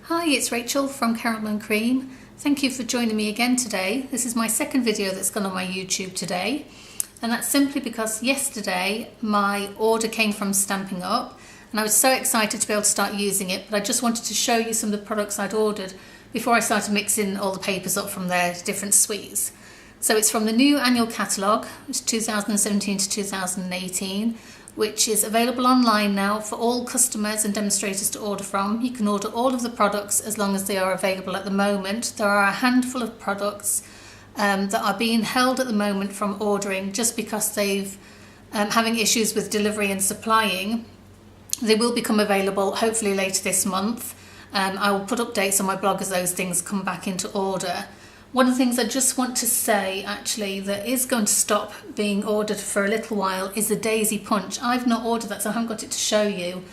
Hi, it's Rachel from Caramel and Cream. Thank you for joining me again today. This is my second video that's gone on my YouTube today, and that's simply because yesterday my order came from Stampin Up and I was so excited to be able to start using it, but I just wanted to show you some of the products I'd ordered before I started mixing all the papers up from their different suites. So it's from the new annual catalogue, which is 2017 to 2018, which is available online now for all customers and demonstrators to order from. You can order all of the products as long as they are available at the moment. There are a handful of products that are being held at the moment from ordering just because they've having issues with delivery and supplying. They will become available hopefully later this month. I will put updates on my blog as those things come back into order. One of the things I just want to say actually that is going to stop being ordered for a little while is the Daisy Punch. I've not ordered that, so I haven't got it to show you,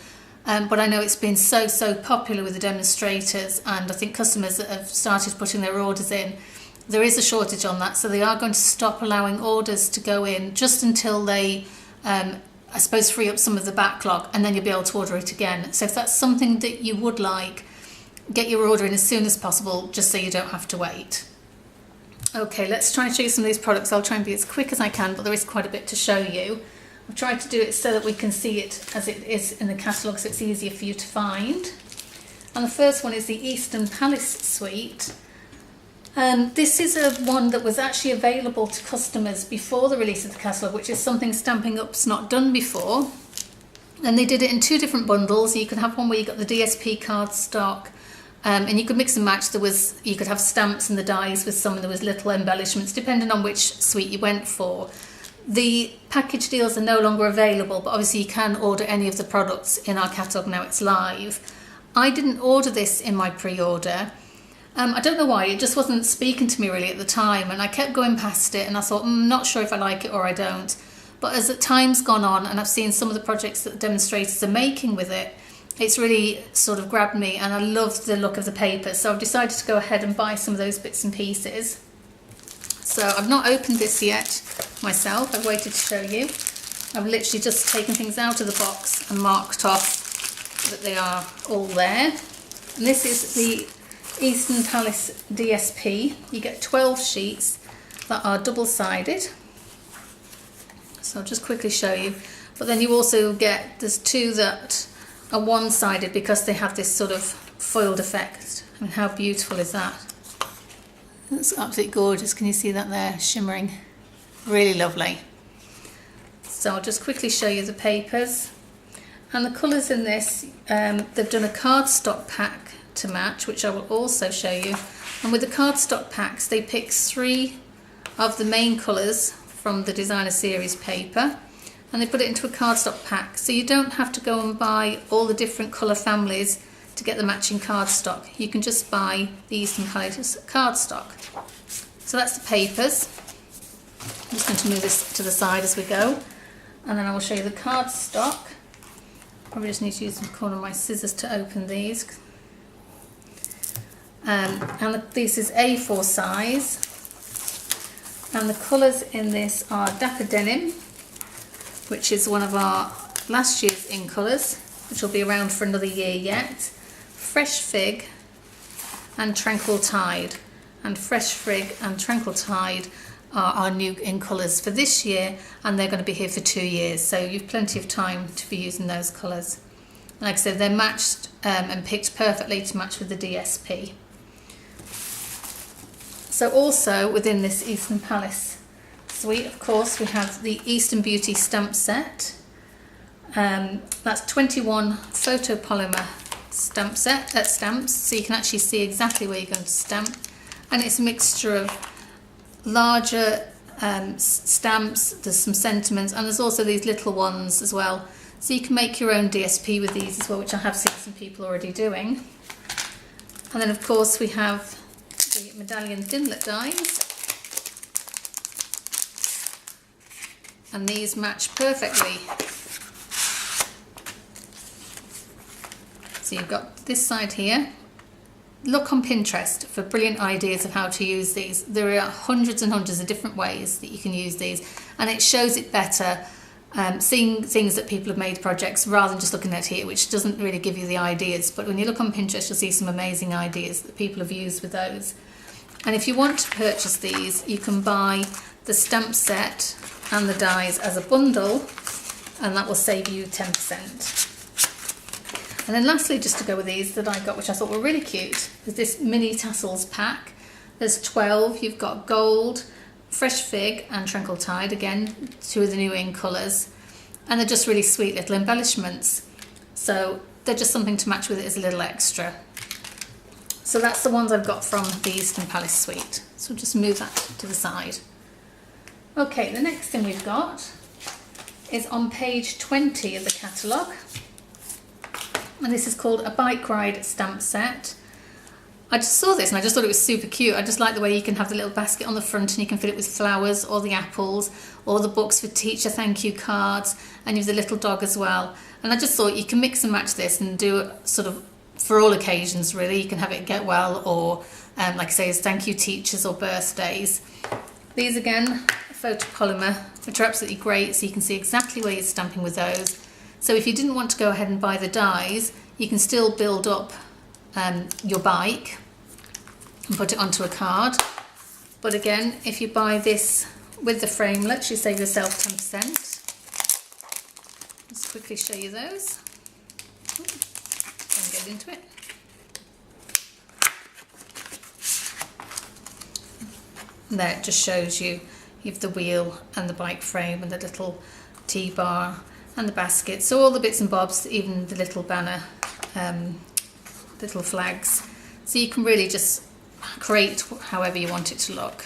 but I know it's been so popular with the demonstrators, and I think customers that have started putting their orders in, there is a shortage on that, so they are going to stop allowing orders to go in just until they I suppose free up some of the backlog, and then you'll be able to order it again. So if that's something that you would like, get your order in as soon as possible just so you don't have to wait. Okay, let's try and show you some of these products. I'll try and be as quick as I can, but there is quite a bit to show you. I've tried to do it so that we can see it as it is in the catalogue, so it's easier for you to find. And the first one is the Eastern Palace suite. This is one that was actually available to customers before the release of the catalogue, which is something Stampin' Up's not done before. And they did it in two different bundles. You could have one where you got the DSP cardstock, and you could mix and match. You could have stamps and the dies with some, and there was little embellishments depending on which suite you went for. The package deals are no longer available, but obviously you can order any of the products in our catalogue now it's live. I didn't order this in my pre-order. I don't know why, it just wasn't speaking to me really at the time, and I kept going past it and I thought, I'm not sure if I like it or I don't. But as the time's gone on and I've seen some of the projects that the demonstrators are making with it, it's really sort of grabbed me, and I love the look of the paper, so I've decided to go ahead and buy some of those bits and pieces. So I've not opened this yet myself, I've waited to show you. I've literally just taken things out of the box and marked off that they are all there. And this is the Eastern Palace DSP. You get 12 sheets that are double-sided. So I'll just quickly show you. But then you also get, there's two that are one-sided because they have this sort of foiled effect. I mean, how beautiful is that? That's absolutely gorgeous. Can you see that there shimmering? Really lovely. So I'll just quickly show you the papers. And the colours in this, they've done a cardstock pack to match, which I will also show you. And with the cardstock packs, they pick 3 of the main colours from the designer series paper, and they put it into a cardstock pack, so you don't have to go and buy all the different colour families to get the matching cardstock. You can just buy the Eastern Palace cardstock. So that's the papers. I'm just going to move this to the side as we go, and then I will show you the cardstock. Probably just need to use the corner of my scissors to open these. This is A4 size, and the colours in this are Dapper Denim, which is one of our last year's in colours, which will be around for another year yet. Fresh Fig and Tranquil Tide. And Fresh Fig and Tranquil Tide are our new in colours for this year, and they're going to be here for 2 years, so you've plenty of time to be using those colours. Like I said, they're matched and picked perfectly to match with the DSP. So also within this Eastern Palace suite, of course, we have the Eastern Beauty stamp set. That's 21 photopolymer stamps, so you can actually see exactly where you're going to stamp. And it's a mixture of larger stamps, there's some sentiments, and there's also these little ones as well. So you can make your own DSP with these as well, which I have seen some people already doing. And then of course we have the medallion Thinlet dies. And these match perfectly. So you've got this side here. Look on Pinterest for brilliant ideas of how to use these. There are hundreds and hundreds of different ways that you can use these, and it shows it better seeing things that people have made projects rather than just looking at here, which doesn't really give you the ideas. But when you look on Pinterest, you'll see some amazing ideas that people have used with those. And if you want to purchase these, you can buy the stamp set and the dies as a bundle, and that will save you 10%. And then lastly, just to go with these that I got, which I thought were really cute, is this mini tassels pack. There's 12. You've got gold, fresh fig and treacle tide, again 2 of the new in colours, and they're just really sweet little embellishments, so they're just something to match with it as a little extra. So that's the ones I've got from the Eastern Palace suite, so just move that to the side. Okay, the next thing we've got is on page 20 of the catalogue, and this is called a bike ride stamp set. I just saw this and I just thought it was super cute. I just like the way you can have the little basket on the front and you can fill it with flowers or the apples or the books for teacher thank you cards, and you have the little dog as well. And I just thought you can mix and match this and do it sort of for all occasions really. You can have it get well, or like I say, as thank you teachers or birthdays. These again, photopolymer, which are absolutely great, so you can see exactly where you're stamping with those. So if you didn't want to go ahead and buy the dies, you can still build up your bike and put it onto a card. But again, if you buy this with the framelets, you save yourself 10%. Let's quickly show you those. And get into it. And there it just shows you have the wheel and the bike frame and the little T-bar and the basket. So all the bits and bobs, even the little banner, little flags. So you can really just create however you want it to look.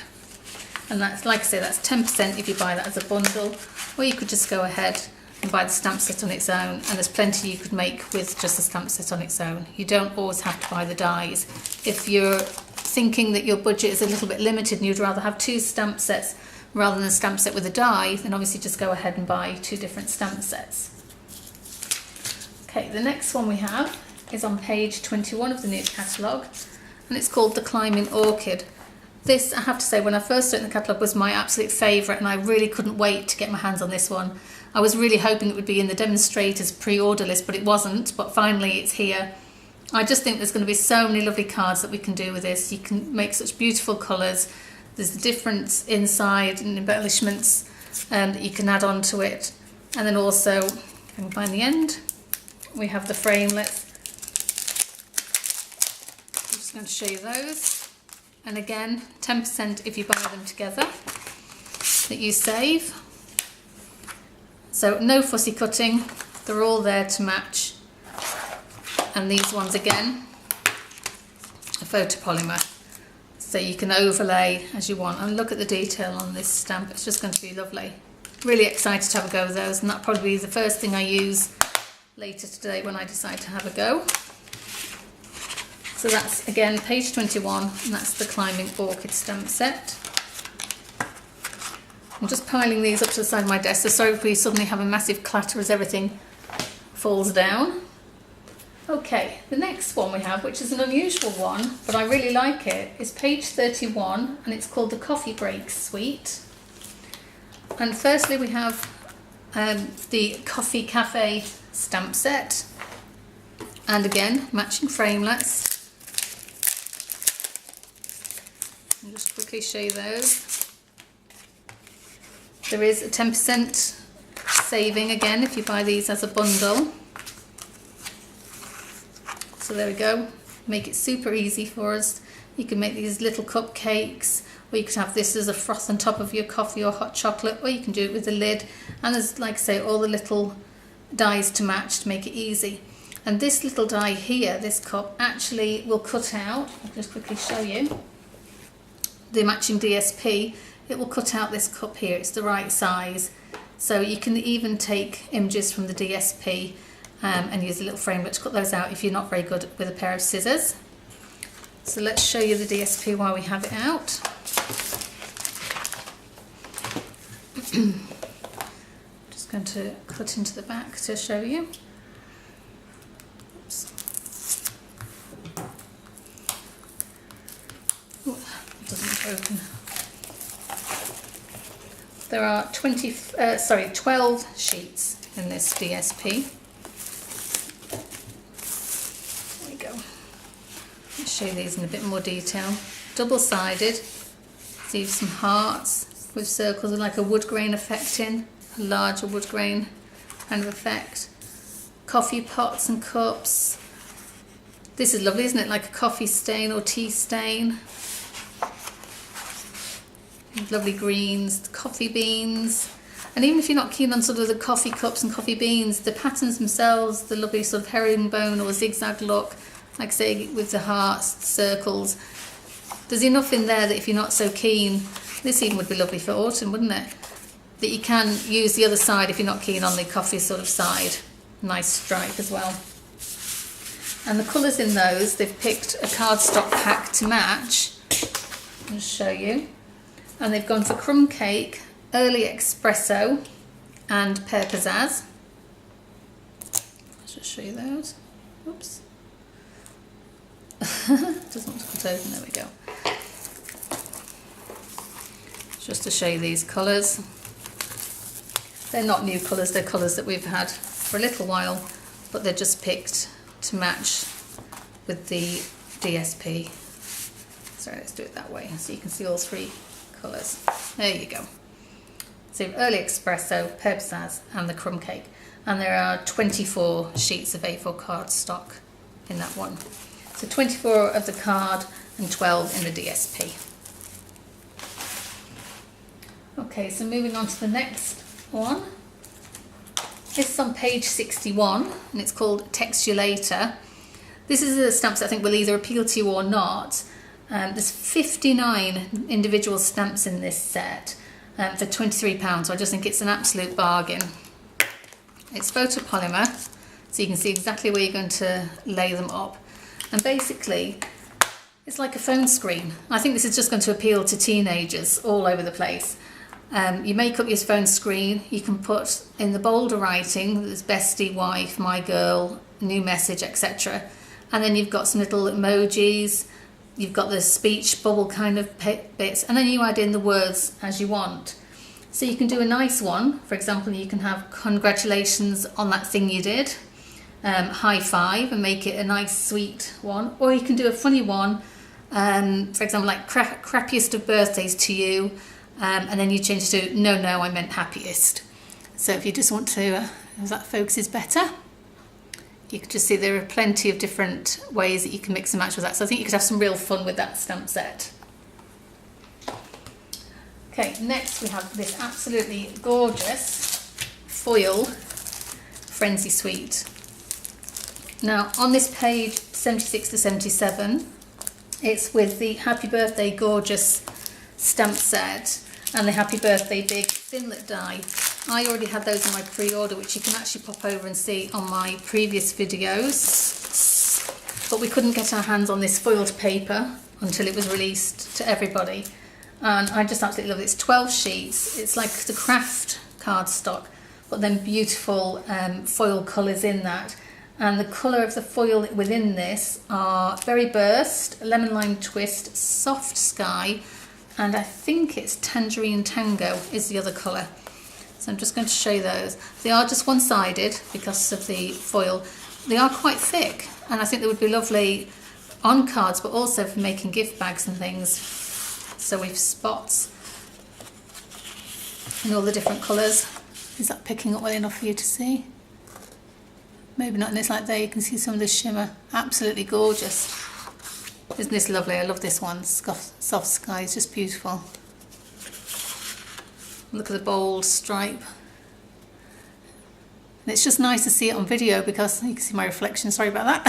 And that's, like I say, that's 10% if you buy that as a bundle, or you could just go ahead and buy the stamp set on its own, and there's plenty you could make with just the stamp set on its own. You don't always have to buy the dies. If you're thinking that your budget is a little bit limited and you'd rather have 2 stamp sets rather than a stamp set with a die, then obviously just go ahead and buy 2 different stamp sets. Okay, the next one we have is on page 21 of the new catalogue, and it's called the Climbing Orchid. This, I have to say, when I first saw it in the catalogue, was my absolute favourite, and I really couldn't wait to get my hands on this one. I was really hoping it would be in the demonstrators pre-order list, but it wasn't, but finally it's here. I just think there's going to be so many lovely cards that we can do with this. You can make such beautiful colours. There's the different inside and embellishments that you can add on to it. And then also, if I can find the end, we have the framelets. I'm just going to show you those. And again, 10% if you buy them together that you save. So no fussy cutting, they're all there to match. And these ones again, a photopolymer. So you can overlay as you want, and look at the detail on this stamp, it's just going to be lovely. Really excited to have a go with those, and that'll probably be the first thing I use later today when I decide to have a go. So that's again page 21, and that's the Climbing Orchid stamp set. I'm just piling these up to the side of my desk, so sorry if we suddenly have a massive clatter as everything falls down. Okay, the next one we have, which is an unusual one, but I really like it, is page 31, and it's called the Coffee Break Suite. And firstly we have the Coffee Cafe stamp set, and again matching framelets. I'll just quickly show you those. There is a 10% saving again if you buy these as a bundle. So there we go, make it super easy for us. You can make these little cupcakes, or you could have this as a froth on top of your coffee or hot chocolate, or you can do it with a lid. And there's, like I say, all the little dies to match to make it easy. And this little die here, this cup, actually will cut out, I'll just quickly show you, the matching DSP. It will cut out this cup here, it's the right size. So you can even take images from the DSP and use a little framework to cut those out if you're not very good with a pair of scissors. So let's show you the DSP while we have it out. Just going to cut into the back to show you. Oops. Ooh, it doesn't open. There are 12 sheets in this DSP. There we go. I'll show you these in a bit more detail. Double-sided. See some hearts with circles with like a wood grain effect in, a larger wood grain kind of effect. Coffee pots and cups. This is lovely, isn't it? Like a coffee stain or tea stain. Lovely greens, coffee beans. And even if you're not keen on sort of the coffee cups and coffee beans, the patterns themselves, the lovely sort of herringbone or zigzag look, like say with the hearts, circles. There's enough in there that if you're not so keen, this even would be lovely for autumn, wouldn't it? That you can use the other side if you're not keen on the coffee sort of side. Nice stripe as well. And the colours in those, they've picked a cardstock pack to match. I'll show you. And they've gone for crumb cake, early espresso and pear pizzazz. I'll just show you those. Oops. Doesn't want to cut open, there we go. Just to show you these colours. They're not new colours, they're colours that we've had for a little while, but they're just picked to match with the DSP. So let's do it that way so you can see all three colours. There you go. So early espresso, pear pizzazz and the crumb cake. And there are 24 sheets of A4 cardstock in that one. So 24 of the card and 12 in the DSP. Okay, so moving on to the next one. This is on page 61 and it's called Text You Later. This is a stamp set I think will either appeal to you or not. There's 59 individual stamps in this set for £23, so I just think it's an absolute bargain. It's photopolymer, so you can see exactly where you're going to lay them up. And basically, it's like a phone screen. I think this is just going to appeal to teenagers all over the place. You make up your phone screen, you can put in the bolder writing, there's bestie, wife, my girl, new message, etc. And then you've got some little emojis, you've got the speech bubble kind of bits, and then you add in the words as you want. So you can do a nice one, for example, you can have congratulations on that thing you did, high five, and make it a nice sweet one. Or you can do a funny one, for example, like crappiest of birthdays to you, and then you change it to no, I meant happiest. So if you just want to, if that focuses better, you can just see there are plenty of different ways that you can mix and match with that. So I think you could have some real fun with that stamp set. Okay, next we have this absolutely gorgeous foil Frenzy Suite. Now on this page 76 to 77, it's with the Happy Birthday Gorgeous stamp set and the Happy Birthday Big Thinlet die. I already had those in my pre-order, which you can actually pop over and see on my previous videos. But we couldn't get our hands on this foiled paper until it was released to everybody. And I just absolutely love it. It's 12 sheets. It's like the craft cardstock, but then beautiful foil colours in that. And the colour of the foil within this are Berry Burst, Lemon Lime Twist, Soft Sky, and I think it's Tangerine Tango is the other colour. So I'm just going to show you those. They are just one-sided because of the foil. They are quite thick, and I think they would be lovely on cards, but also for making gift bags and things. So we've spots in all the different colours. Is that picking up well enough for you to see? Maybe not, and it's like there you can see some of the shimmer. Absolutely gorgeous. Isn't this lovely? I love this one. Soft Sky is just beautiful. Look at the bold stripe. And it's just nice to see it on video because you can see my reflection, sorry about that.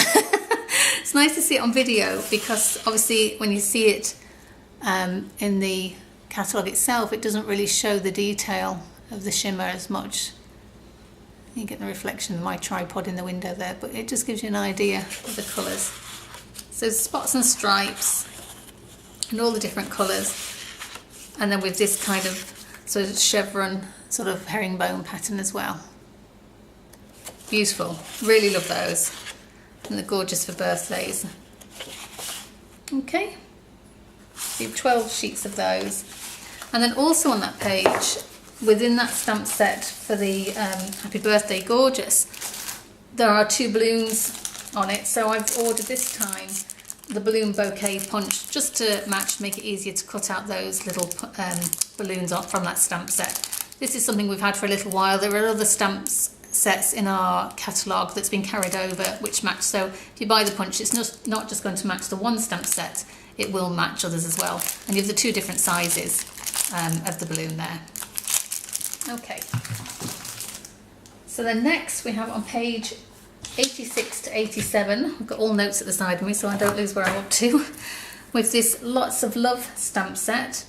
It's nice to see it on video because obviously when you see it in the catalogue itself, it doesn't really show the detail of the shimmer as much. You get the reflection of my tripod in the window there, but it just gives you an idea of the colours. So spots and stripes and all the different colours. And then with this kind of sort of chevron, sort of herringbone pattern as well. Beautiful, really love those. And they're gorgeous for birthdays. Okay, so you have 12 sheets of those. And then also on that page, within that stamp set for the Happy Birthday Gorgeous, there are 2 balloons on it, so I've ordered this time the balloon bouquet punch just to match, make it easier to cut out those little balloons off from that stamp set. This is something we've had for a little while. There are other stamps sets in our catalogue that's been carried over which match, so if you buy the punch it's not just going to match the one stamp set, it will match others as well, and you have the 2 different sizes of the balloon there. Okay, so then next we have on page 86 to 87, I've got all notes at the side of me so I don't lose where I'm up to, with this Lots of Love stamp set.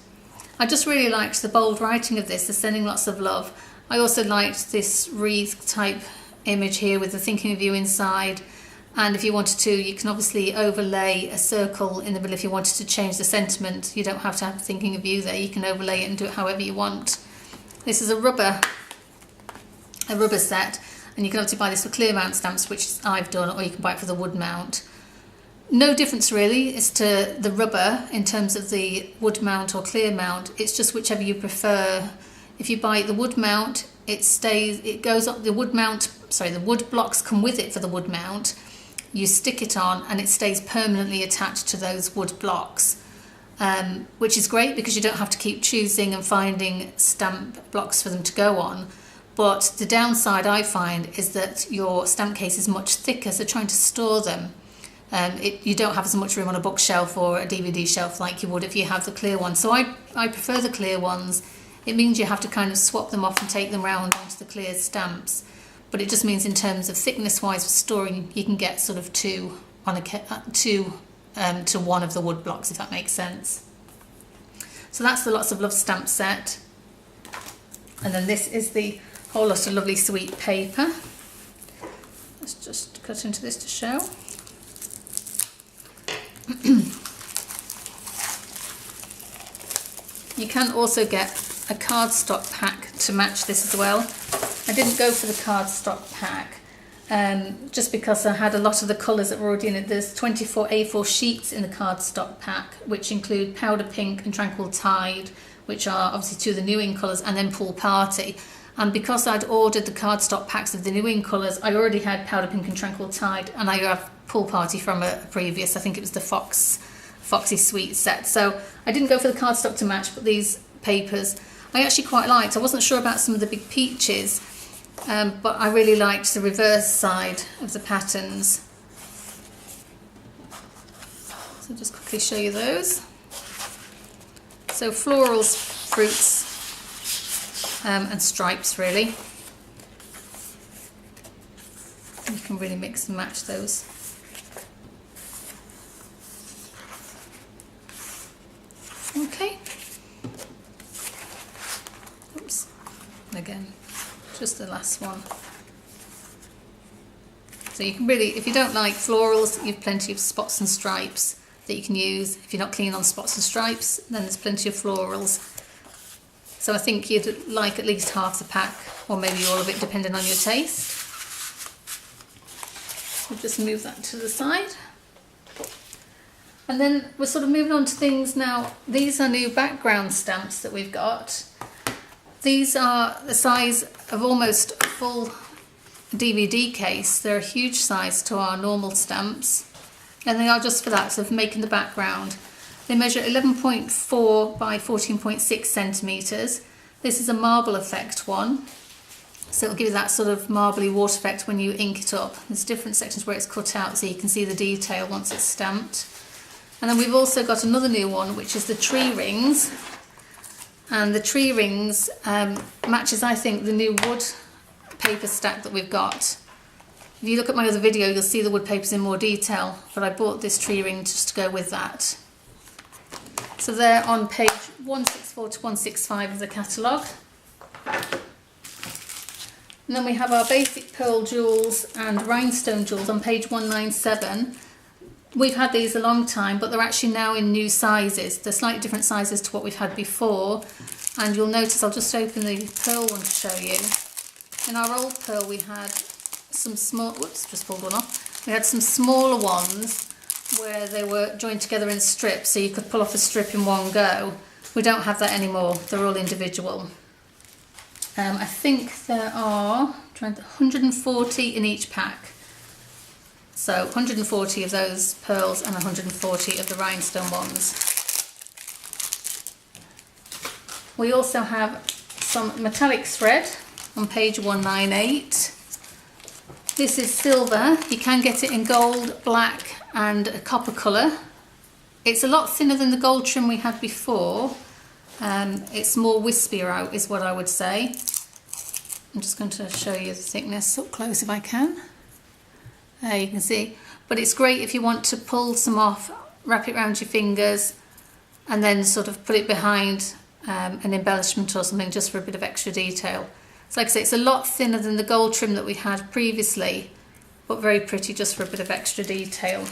I just really liked the bold writing of this, the sending lots of love. I also liked this wreath type image here with the thinking of you inside, and if you wanted to you can obviously overlay a circle in the middle if you wanted to change the sentiment. You don't have to have thinking of you there, you can overlay it and do it however you want. This is a rubber set, and you can obviously buy this for clear mount stamps, which I've done, or you can buy it for the wood mount. No difference really as to the rubber in terms of the wood mount or clear mount, it's just whichever you prefer. If you buy the wood mount, it goes up, the wood blocks come with it for the wood mount. You stick it on and it stays permanently attached to those wood blocks, which is great because you don't have to keep choosing and finding stamp blocks for them to go on. But the downside I find is that your stamp case is much thicker, so trying to store them, you don't have as much room on a bookshelf or a DVD shelf like you would if you have the clear ones. So I prefer the clear ones. It means you have to kind of swap them off and take them round onto the clear stamps, but it just means in terms of thickness wise for storing you can get sort of 2 to 1 of the wood blocks, if that makes sense. So that's the Lots of Love stamp set, and then this is the Whole Lot of Lovely Sweet paper. Let's just cut into this to show. You can also get a cardstock pack to match this as well. I didn't go for the cardstock pack just because I had a lot of the colours that were already in it. There's 24 A4 sheets in the cardstock pack, which include Powder Pink and Tranquil Tide, which are obviously 2 of the New In colours, and then Pool Party. And because I'd ordered the cardstock packs of the New In colours, I already had Powder Pink and Tranquil Tide, and I have Pool Party from a previous, I think it was the Foxy Sweet set. So I didn't go for the cardstock to match, but these papers I actually quite liked. I wasn't sure about some of the big peaches, but I really liked the reverse side of the patterns. So I'll just quickly show you those. So florals, fruits, and stripes really. You can really mix and match those. Okay. Oops. Again, just the last one. So you can really, if you don't like florals, you have plenty of spots and stripes that you can use. If you're not keen on spots and stripes, then there's plenty of florals. So I think you'd like at least half the pack, or maybe all of it, depending on your taste. We'll just move that to the side. And then we're sort of moving on to things now. These are new background stamps that we've got. These are the size of almost a full DVD case. They're a huge size to our normal stamps, and they are just for that, so for making the background. They measure 11.4 by 14.6 centimetres. This is a marble effect one, so it'll give you that sort of marbly water effect when you ink it up. There's different sections where it's cut out so you can see the detail once it's stamped. And then we've also got another new one, which is the tree rings. And the tree rings matches, I think, the new wood paper stack that we've got. If you look at my other video, you'll see the wood papers in more detail, but I bought this tree ring just to go with that. So they're on page 164 to 165 of the catalogue. And then we have our basic pearl jewels and rhinestone jewels on page 197. We've had these a long time, but they're actually now in new sizes. They're slightly different sizes to what we've had before. And you'll notice, I'll just open the pearl one to show you. In our old pearl we had some small, whoops, just pulled one off. We had some smaller ones where they were joined together in strips, so you could pull off a strip in one go. We don't have that anymore, they're all individual. I think there are 140 in each pack. So 140 of those pearls and 140 of the rhinestone ones. We also have some metallic thread on page 198. This is silver. You can get it in gold, black and a copper colour. It's a lot thinner than the gold trim we had before. It's more wispier out is what I would say. I'm just going to show you the thickness up close if I can. There you can see. But it's great if you want to pull some off, wrap it around your fingers and then sort of put it behind an embellishment or something just for a bit of extra detail. So like I say, it's a lot thinner than the gold trim that we had previously, but very pretty just for a bit of extra detail.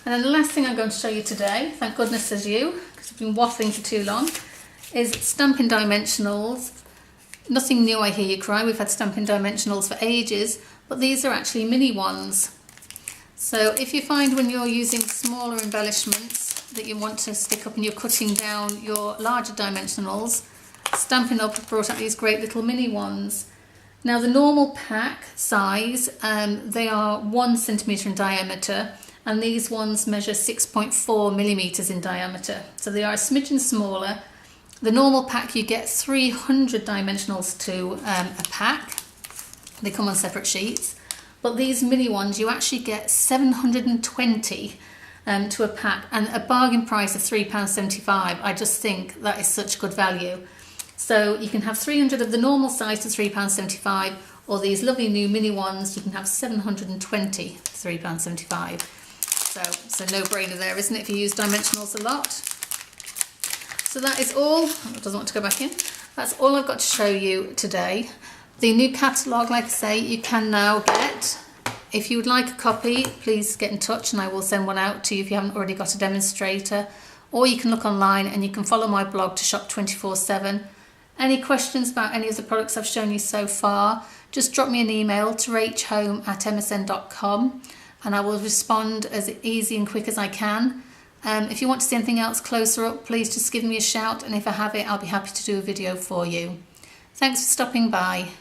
And then the last thing I'm going to show you today, thank goodness there's you, because I've been waffling for too long, is Stampin' Dimensionals. Nothing new, I hear you cry. We've had Stampin' Dimensionals for ages, but these are actually mini ones. So if you find when you're using smaller embellishments that you want to stick up and you're cutting down your larger dimensionals, Stampin' Up brought out these great little mini ones. Now the normal pack size, they are 1 centimetre in diameter, and these ones measure 6.4 millimetres in diameter. So they are a smidgen smaller. The normal pack you get 300 dimensionals to a pack. They come on separate sheets. But these mini ones you actually get 720 to a pack, and a bargain price of £3.75. I just think that is such good value. So you can have 300 of the normal size for £3.75, or these lovely new mini ones you can have 720 for £3.75. So it's a no-brainer there, isn't it, if you use dimensionals a lot? So that is all. It doesn't want to go back in. That's all I've got to show you today. The new catalogue, like I say, you can now get. If you would like a copy, please get in touch and I will send one out to you if you haven't already got a demonstrator. Or you can look online and you can follow my blog to shop 24/7. Any questions about any of the products I've shown you so far, just drop me an email to rachhome@msn.com and I will respond as easy and quick as I can. If you want to see anything else closer up, please just give me a shout, and if I have it, I'll be happy to do a video for you. Thanks for stopping by.